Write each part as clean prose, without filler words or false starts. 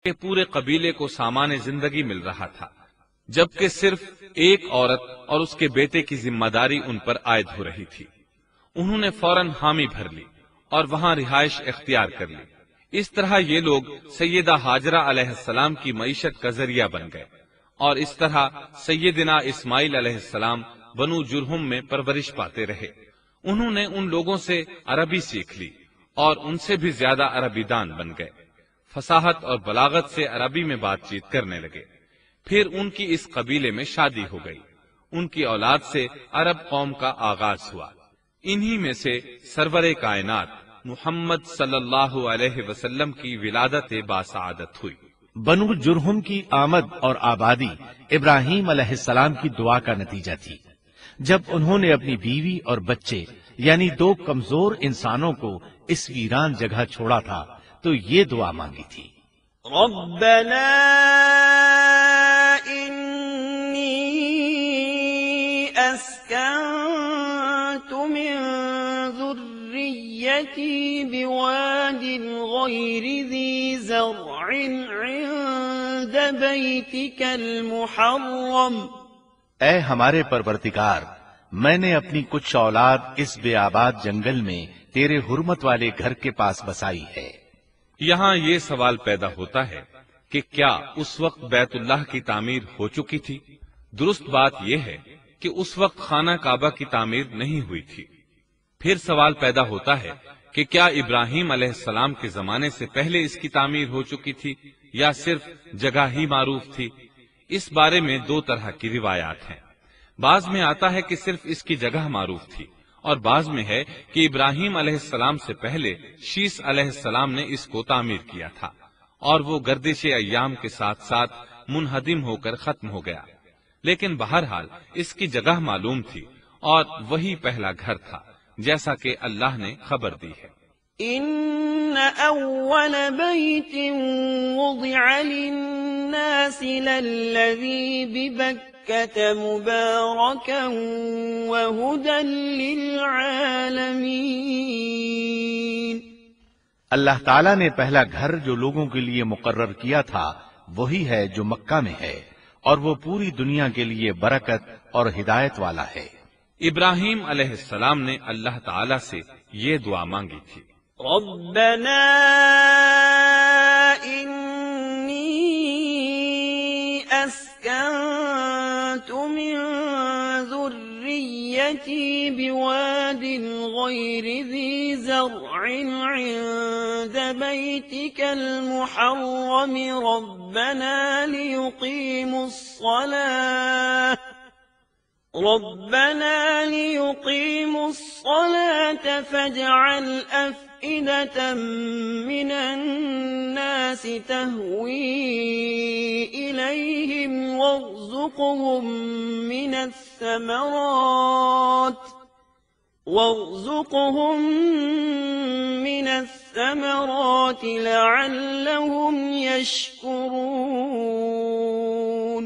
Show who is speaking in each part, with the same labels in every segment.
Speaker 1: کہ پورے قبیلے کو سامان زندگی مل رہا تھا، جبکہ صرف ایک عورت اور اس کے بیٹے کی ذمہ داری ان پر عائد ہو رہی تھی۔ انہوں نے فوراً حامی بھر لی اور وہاں رہائش اختیار کر لی۔ اس طرح یہ لوگ سیدہ ہاجرہ علیہ السلام کی معیشت کا ذریعہ بن گئے، اور اس طرح سیدنا اسماعیل علیہ السلام بنو جرہم میں پرورش پاتے رہے۔ انہوں نے ان لوگوں سے عربی سیکھ لی اور ان سے بھی زیادہ عربی دان بن گئے، فصاحت اور بلاغت سے عربی میں بات چیت کرنے لگے۔ پھر ان کی اس قبیلے میں شادی ہو گئی، ان کی اولاد سے عرب قوم کا آغاز ہوا۔ انہی میں سے سرور کائنات محمد صلی اللہ علیہ وسلم کی ولادت باسعادت ہوئی۔
Speaker 2: بنو جرہم کی آمد اور آبادی ابراہیم علیہ السلام کی دعا کا نتیجہ تھی۔ جب انہوں نے اپنی بیوی اور بچے یعنی دو کمزور انسانوں کو اس ویران جگہ چھوڑا تھا تو یہ دعا مانگی تھی،
Speaker 3: ربنا انی اسکنت من ذریتی بواد غیر ذی زرع عند بیتک المحرم۔
Speaker 2: اے ہمارے پروردگار، میں نے اپنی کچھ اولاد اس بے آباد جنگل میں تیرے حرمت والے گھر کے پاس بسائی ہے۔
Speaker 1: یہاں یہ سوال پیدا ہوتا ہے کہ کیا اس وقت بیت اللہ کی تعمیر ہو چکی تھی؟ درست بات یہ ہے کہ اس وقت خانہ کعبہ کی تعمیر نہیں ہوئی تھی۔ پھر سوال پیدا ہوتا ہے کہ کیا ابراہیم علیہ السلام کے زمانے سے پہلے اس کی تعمیر ہو چکی تھی یا صرف جگہ ہی معروف تھی؟ اس بارے میں دو طرح کی روایات ہیں۔ بعض میں آتا ہے کہ صرف اس کی جگہ معروف تھی، اور بعض میں ہے کہ ابراہیم علیہ السلام سے پہلے شیس علیہ السلام نے اس کو تعمیر کیا تھا، اور وہ گردش ایام کے ساتھ ساتھ منہدم ہو کر ختم ہو گیا۔ لیکن بہرحال اس کی جگہ معلوم تھی اور وہی پہلا گھر تھا، جیسا کہ اللہ نے خبر دی ہے۔
Speaker 3: ان اول بیت وضع للناس للذی ببکۃ مبارکا وہدی للعالمین۔
Speaker 2: اللہ تعالیٰ نے پہلا گھر جو لوگوں کے لیے مقرر کیا تھا وہی ہے جو مکہ میں ہے، اور وہ پوری دنیا کے لیے برکت اور ہدایت والا ہے۔
Speaker 1: ابراہیم علیہ السلام نے اللہ تعالیٰ سے یہ دعا مانگی تھی،
Speaker 3: ربنا انی اسکنت من ذریتی بواد غیر ذی زرع عند بیتک المحرم ربنا لیقیموا الصلاة فاجعل أفئدة من الناس تهوي إليهم وارزقهم من الثمرات لعلهم يشكرون۔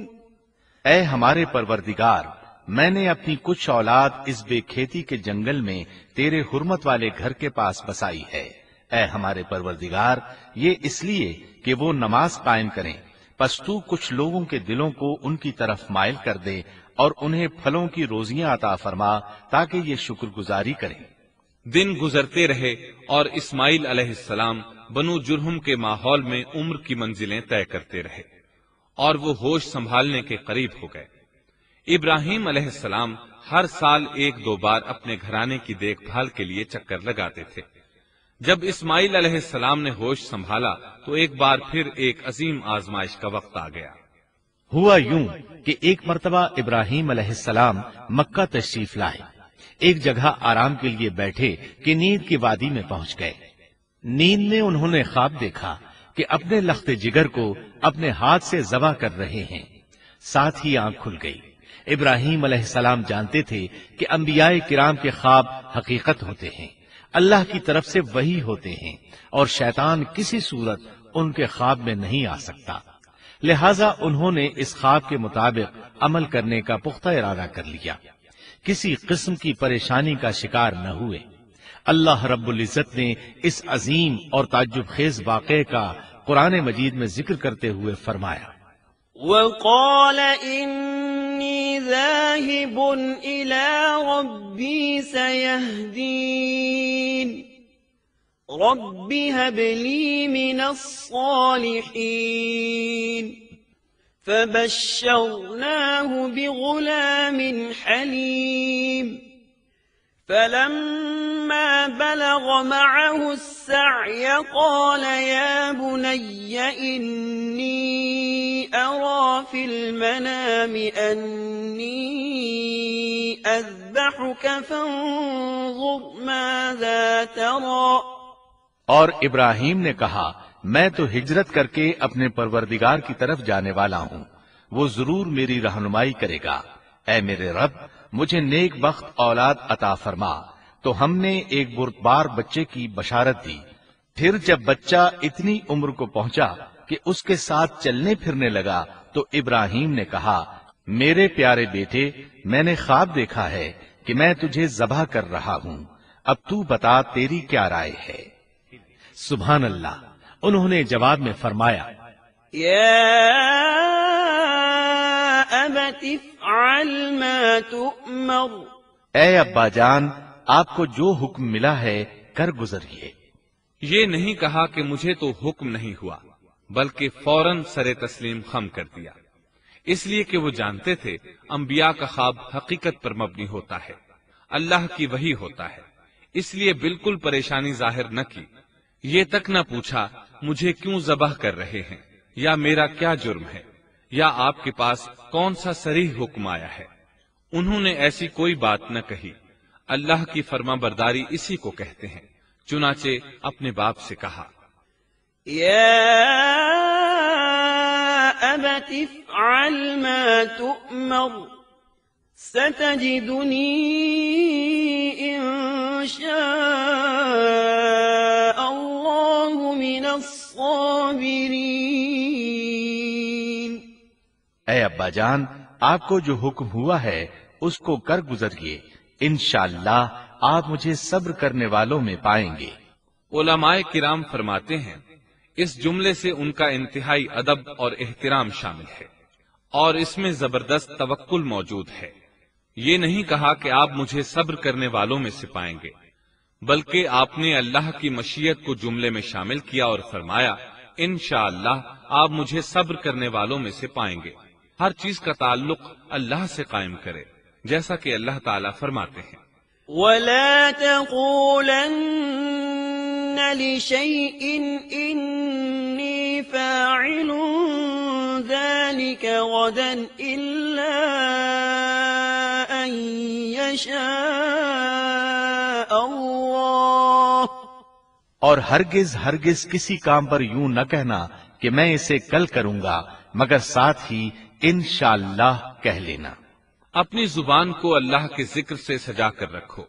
Speaker 2: اے ہمارے پروردگار، میں نے اپنی کچھ اولاد اس بے کھیتی کے جنگل میں تیرے حرمت والے گھر کے پاس بسائی ہے۔ اے ہمارے پروردگار، یہ اس لیے کہ وہ نماز قائم کریں، پس تو کچھ لوگوں کے دلوں کو ان کی طرف مائل کر دے اور انہیں پھلوں کی روزیاں عطا فرما تاکہ یہ شکر گزاری کریں۔
Speaker 1: دن گزرتے رہے اور اسماعیل علیہ السلام بنو جرہم کے ماحول میں عمر کی منزلیں طے کرتے رہے، اور وہ ہوش سنبھالنے کے قریب ہو گئے۔ ابراہیم علیہ السلام ہر سال ایک دو بار اپنے گھرانے کی دیکھ بھال کے لیے چکر لگاتے تھے۔ جب اسماعیل علیہ السلام نے ہوش سنبھالا تو ایک بار پھر ایک عظیم آزمائش کا وقت آ گیا۔
Speaker 2: ہوا یوں کہ ایک مرتبہ ابراہیم علیہ السلام مکہ تشریف لائے، ایک جگہ آرام کے لیے بیٹھے کہ نیند کی وادی میں پہنچ گئے۔ نیند میں انہوں نے خواب دیکھا کہ اپنے لخت جگر کو اپنے ہاتھ سے ذبح کر رہے ہیں، ساتھ ہی آنکھ کھل گئی۔ ابراہیم علیہ السلام جانتے تھے کہ انبیاء کرام کے خواب حقیقت ہوتے ہیں، اللہ کی طرف سے وحی ہوتے ہیں، اور شیطان کسی صورت ان کے خواب میں نہیں آ سکتا۔ لہذا انہوں نے اس خواب کے مطابق عمل کرنے کا پختہ ارادہ کر لیا، کسی قسم کی پریشانی کا شکار نہ ہوئے۔ اللہ رب العزت نے اس عظیم اور تعجب خیز واقعے کا قرآن مجید میں ذکر کرتے ہوئے فرمایا،
Speaker 3: وقال إني ذاهب إلى ربي سيهدين رب هب لي من الصالحين فبشرناه بغلام حليم فلما بلغ معه السعي قال يا بني إني أرى في المنام أني أذبحك فانظر ماذا ترى۔
Speaker 2: اور ابراہیم نے کہا، میں تو ہجرت کر کے اپنے پروردگار کی طرف جانے والا ہوں، وہ ضرور میری رہنمائی کرے گا۔ اے میرے رب، مجھے نیک بخت اولاد عطا فرما۔ تو ہم نے ایک بردبار بچے کی بشارت دی۔ پھر جب بچہ اتنی عمر کو پہنچا کہ اس کے ساتھ چلنے پھرنے لگا تو ابراہیم نے کہا، میرے پیارے بیٹے، میں نے خواب دیکھا ہے کہ میں تجھے ذبح کر رہا ہوں، اب تو بتا تیری کیا رائے ہے؟ سبحان اللہ، انہوں نے جواب میں فرمایا،
Speaker 3: یا ابت افعل ما تؤمر۔
Speaker 2: اے ابا جان، آپ کو جو حکم ملا ہے کر گزریے۔
Speaker 1: یہ نہیں کہا کہ مجھے تو حکم نہیں ہوا، بلکہ فوراً سر تسلیم خم کر دیا، اس لیے کہ وہ جانتے تھے انبیاء کا خواب حقیقت پر مبنی ہوتا ہے، اللہ کی وحی ہوتا ہے، اس لیے بالکل پریشانی ظاہر نہ کی، یہ تک نہ پوچھا مجھے کیوں ذبح کر رہے ہیں یا میرا کیا جرم ہے یا آپ کے پاس کون سا صریح حکم آیا ہے۔ انہوں نے ایسی کوئی بات نہ کہی۔ اللہ کی فرما برداری اسی کو کہتے ہیں۔ چنانچہ اپنے باپ سے کہا،
Speaker 3: یا ابت افعل ما تؤمر ستجدنی ان شاء اللہ من الصابرین۔
Speaker 2: اے ابا جان، آپ کو جو حکم ہوا ہے اس کو کر گزریے، انشاءاللہ آپ مجھے صبر کرنے والوں میں پائیں گے۔
Speaker 1: علماء کرام فرماتے ہیں اس جملے سے ان کا انتہائی ادب اور احترام شامل ہے، اور اس میں زبردست توکل موجود ہے۔ یہ نہیں کہا کہ آپ مجھے صبر کرنے والوں میں سے پائیں گے، بلکہ آپ نے اللہ کی مشیت کو جملے میں شامل کیا اور فرمایا، انشاءاللہ آپ مجھے صبر کرنے والوں میں سے پائیں گے۔ ہر چیز کا تعلق اللہ سے قائم کرے، جیسا کہ اللہ تعالیٰ فرماتے ہیں،
Speaker 3: وَلَا تَقُولَنَّ لِشَيْءٍ إِنِّي فَاعِلٌ ذَلِكَ غَدًا إِلَّا أَن يَشَاءَ اللَّهُ۔
Speaker 2: اور ہرگز کسی کام پر یوں نہ کہنا کہ میں اسے کل کروں گا، مگر ساتھ ہی انشاءاللہ کہہ لینا۔
Speaker 1: اپنی زبان کو اللہ کے ذکر سے سجا کر رکھو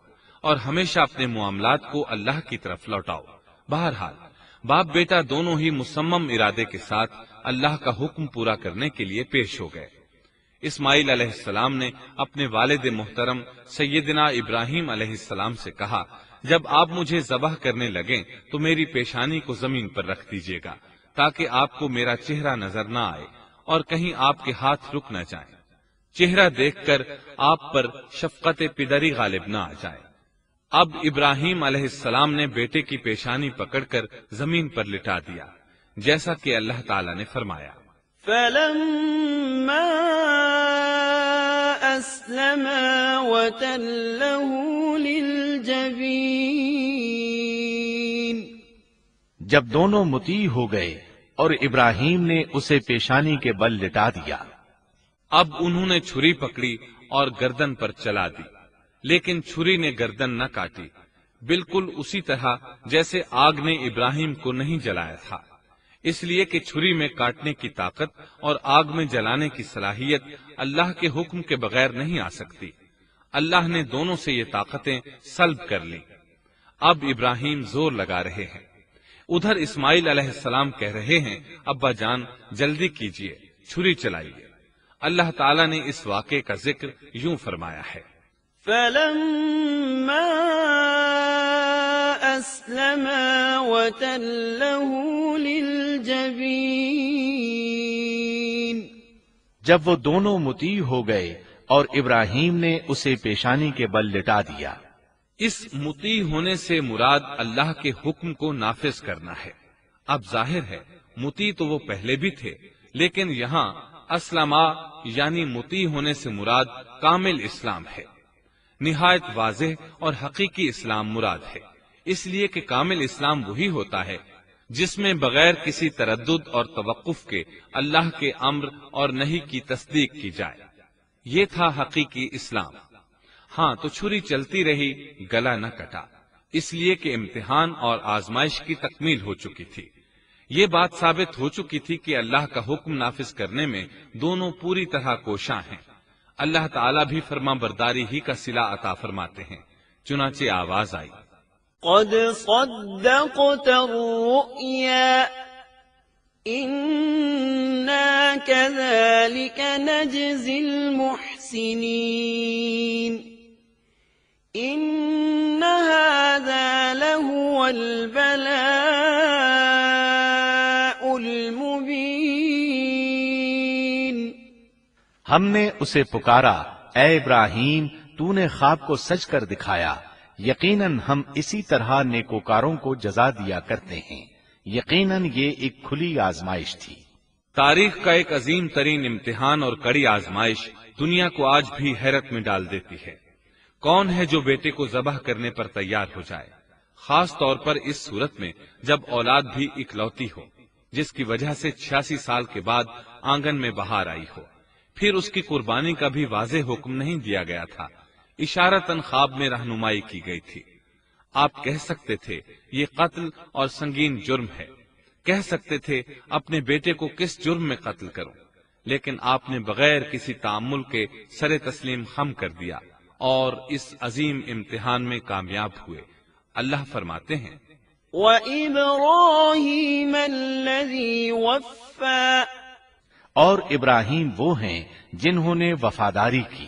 Speaker 1: اور ہمیشہ اپنے معاملات کو اللہ کی طرف لوٹاؤ۔ بہرحال باپ بیٹا دونوں ہی مصمم ارادے کے ساتھ اللہ کا حکم پورا کرنے کے لیے پیش ہو گئے۔ اسماعیل علیہ السلام نے اپنے والد محترم سیدنا ابراہیم علیہ السلام سے کہا، جب آپ مجھے ذبح کرنے لگیں تو میری پیشانی کو زمین پر رکھ دیجیے گا تاکہ آپ کو میرا چہرہ نظر نہ آئے اور کہیں آپ کے ہاتھ رک نہ جائیں، چہرہ دیکھ کر آپ پر شفقت پدری غالب نہ آ جائے۔ اب ابراہیم علیہ السلام نے بیٹے کی پیشانی پکڑ کر زمین پر لٹا دیا، جیسا کہ اللہ تعالیٰ نے فرمایا،
Speaker 3: فَلَمَّا أَسْلَمَا وَتَلَّهُ لِلْجَبِينِ۔
Speaker 2: جب دونوں مطیع ہو گئے اور ابراہیم نے اسے پیشانی کے بل لٹا دیا۔
Speaker 1: اب انہوں نے چھری پکڑی اور گردن پر چلا دی، لیکن چھری نے گردن نہ کاٹی، بالکل اسی طرح جیسے آگ نے ابراہیم کو نہیں جلایا تھا، اس لیے کہ چھری میں کاٹنے کی طاقت اور آگ میں جلانے کی صلاحیت اللہ کے حکم کے بغیر نہیں آ سکتی۔ اللہ نے دونوں سے یہ طاقتیں سلب کر لی۔ اب ابراہیم زور لگا رہے ہیں، ادھر اسماعیل علیہ السلام کہہ رہے ہیں، ابا جان جلدی کیجیے، چھری چلائیے۔ اللہ تعالیٰ نے اس واقعے کا ذکر یوں فرمایا ہے،
Speaker 3: فَلَمَّا فأسلما وتله للجبين
Speaker 2: جب وہ دونوں مطیع ہو گئے اور ابراہیم نے اسے پیشانی کے بل لٹا دیا۔
Speaker 1: اس مطیع ہونے سے مراد اللہ کے حکم کو نافذ کرنا ہے۔ اب ظاہر ہے مطیع تو وہ پہلے بھی تھے، لیکن یہاں اسلما یعنی مطیع ہونے سے مراد کامل اسلام ہے۔ نہایت واضح اور حقیقی اسلام مراد ہے، اس لیے کہ کامل اسلام وہی ہوتا ہے جس میں بغیر کسی تردد اور توقف کے اللہ کے امر اور نہی کی تصدیق کی جائے۔ یہ تھا حقیقی اسلام۔ ہاں تو چھری چلتی رہی، گلا نہ کٹا، اس لیے کہ امتحان اور آزمائش کی تکمیل ہو چکی تھی۔ یہ بات ثابت ہو چکی تھی کہ اللہ کا حکم نافذ کرنے میں دونوں پوری طرح کوشاں ہیں۔ اللہ تعالیٰ بھی فرما برداری ہی کا صلہ عطا فرماتے ہیں۔ چنانچہ آواز آئی،
Speaker 3: قد صدقت الرؤيا إنا كذلك نجزي المحسنين إن هذا لهو البلاء المبين
Speaker 2: ہم نے اسے پکارا، اے ابراہیم تو نے خواب کو سچ کر دکھایا، یقیناً ہم اسی طرح نیکوکاروں کو جزا دیا کرتے ہیں۔ یقیناً یہ ایک کھلی آزمائش تھی۔
Speaker 1: تاریخ کا ایک عظیم ترین امتحان اور کڑی آزمائش دنیا کو آج بھی حیرت میں ڈال دیتی ہے۔ کون ہے جو بیٹے کو ذبح کرنے پر تیار ہو جائے، خاص طور پر اس صورت میں جب اولاد بھی اکلوتی ہو، جس کی وجہ سے 86 سال کے بعد آنگن میں بہار آئی ہو۔ پھر اس کی قربانی کا بھی واضح حکم نہیں دیا گیا تھا، اشارتاً خواب میں رہنمائی کی گئی تھی۔ آپ کہہ سکتے تھے یہ قتل اور سنگین جرم ہے، کہہ سکتے تھے اپنے بیٹے کو کس جرم میں قتل کروں، لیکن آپ نے بغیر کسی تعامل کے سر تسلیم خم کر دیا اور اس عظیم امتحان میں کامیاب ہوئے۔ اللہ فرماتے ہیں،
Speaker 3: وَإِبْرَاهِيمَ الَّذِي وَفَّى
Speaker 2: اور ابراہیم وہ ہیں جنہوں نے وفاداری کی۔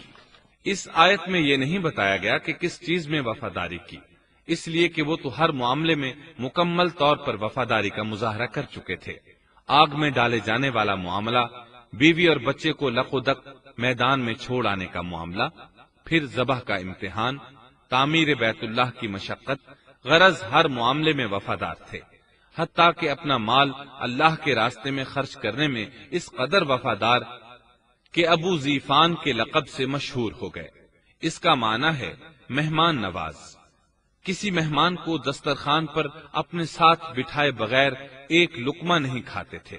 Speaker 1: اس آیت میں یہ نہیں بتایا گیا کہ کس چیز میں وفاداری کی، اس لیے کہ وہ تو ہر معاملے میں مکمل طور پر وفاداری کا مظاہرہ کر چکے تھے۔ آگ میں ڈالے جانے والا معاملہ، بیوی اور بچے کو لق و دق میدان میں چھوڑ آنے کا معاملہ، پھر ذبح کا امتحان، تعمیر بیت اللہ کی مشقت، غرض ہر معاملے میں وفادار تھے، حتیٰ کہ اپنا مال اللہ کے راستے میں خرچ کرنے میں اس قدر وفادار کہ ابو زیفان کے لقب سے مشہور ہو گئے۔ اس کا معنی ہے مہمان نواز۔ کسی مہمان کو دسترخوان پر اپنے ساتھ بٹھائے بغیر ایک لقمہ نہیں کھاتے تھے،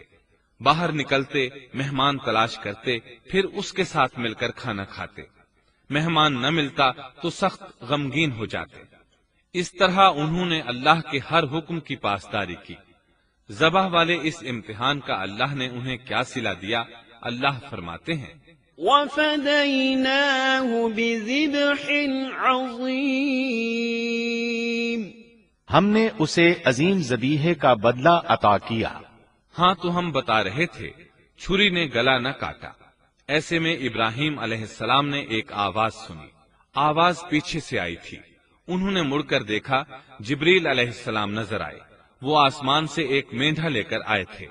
Speaker 1: باہر نکلتے مہمان تلاش کرتے، پھر اس کے ساتھ مل کر کھانا کھاتے۔ مہمان نہ ملتا تو سخت غمگین ہو جاتے۔ اس طرح انہوں نے اللہ کے ہر حکم کی پاسداری کی۔ ذبح والے اس امتحان کا اللہ نے انہیں کیا صلہ دیا؟ اللہ فرماتے ہیں،
Speaker 3: وَفَدَيْنَاهُ بِذِبْحٍ عَظِيمٍ
Speaker 2: ہم نے اسے عظیم ذبیحے کا بدلہ عطا کیا۔
Speaker 1: ہاں تو ہم بتا رہے تھے چھری نے گلا نہ کاٹا۔ ایسے میں ابراہیم علیہ السلام نے ایک آواز سنی۔ آواز پیچھے سے آئی تھی۔ انہوں نے مڑ کر دیکھا، جبریل علیہ السلام نظر آئے۔ وہ آسمان سے ایک مینڈھا لے کر آئے تھے،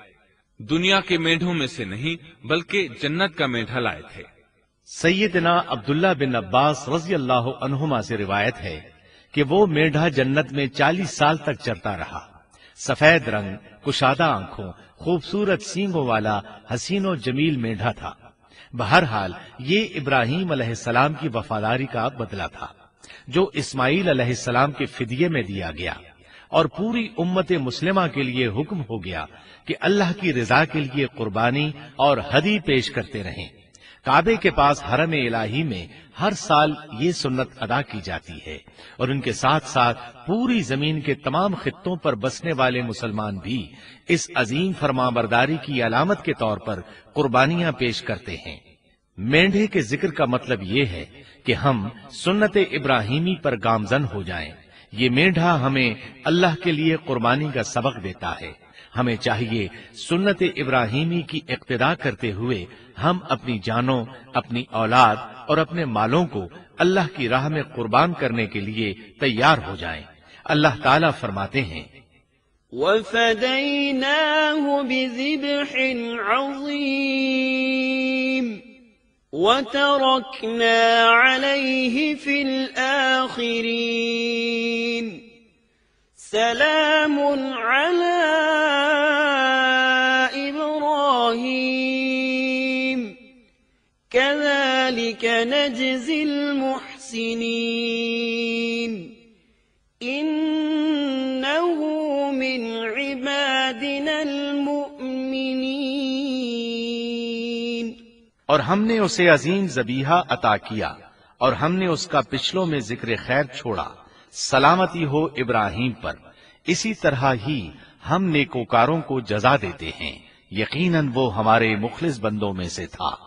Speaker 1: دنیا کے مینڈھوں میں سے نہیں بلکہ جنت کا مینڈھا لائے تھے۔
Speaker 2: سیدنا عبداللہ بن عباس رضی اللہ عنہما سے روایت ہے کہ وہ مینڈھا جنت میں 40 سال تک چرتا رہا۔ سفید رنگ، کشادہ آنکھوں، خوبصورت سینگوں والا حسین و جمیل مینڈھا تھا۔ بہرحال یہ ابراہیم علیہ السلام کی وفاداری کا بدلہ تھا جو اسماعیل علیہ السلام کے فدیے میں دیا گیا، اور پوری امت مسلمہ کے لیے حکم ہو گیا کہ اللہ کی رضا کے لیے قربانی اور ہدی پیش کرتے رہیں۔ کعبے کے پاس حرم الہی میں ہر سال یہ سنت ادا کی جاتی ہے، اور ان کے ساتھ ساتھ پوری زمین کے تمام خطوں پر بسنے والے مسلمان بھی اس عظیم فرمانبرداری کی علامت کے طور پر قربانیاں پیش کرتے ہیں۔ مینڈھے کے ذکر کا مطلب یہ ہے کہ ہم سنت ابراہیمی پر گامزن ہو جائیں۔ یہ مینڈھا ہمیں اللہ کے لیے قربانی کا سبق دیتا ہے۔ ہمیں چاہیے سنت ابراہیمی کی اقتدا کرتے ہوئے ہم اپنی جانوں، اپنی اولاد اور اپنے مالوں کو اللہ کی راہ میں قربان کرنے کے لیے تیار ہو جائیں۔ اللہ تعالیٰ فرماتے ہیں،
Speaker 3: وَفَدَيْنَاهُ بِذِبْحٍ عَظِيمٍ وَتَرَكْنَا عَلَيْهِ فِي الْآخِرِينَ سَلَامٌ عَلَى إِبْرَاهِيمَ كَذَلِكَ نَجْزِي الْمُحْسِنِينَ إِنَّهُ مِنْ عِبَادِنَا الْمُؤْمِنِينَ۔
Speaker 2: اور ہم نے اسے عظیم ذبیحہ عطا کیا اور ہم نے اس کا پچھلوں میں ذکر خیر چھوڑا، سلامتی ہو ابراہیم پر، اسی طرح ہی ہم نیکوکاروں کو جزا دیتے ہیں، یقیناً وہ ہمارے مخلص بندوں میں سے تھا۔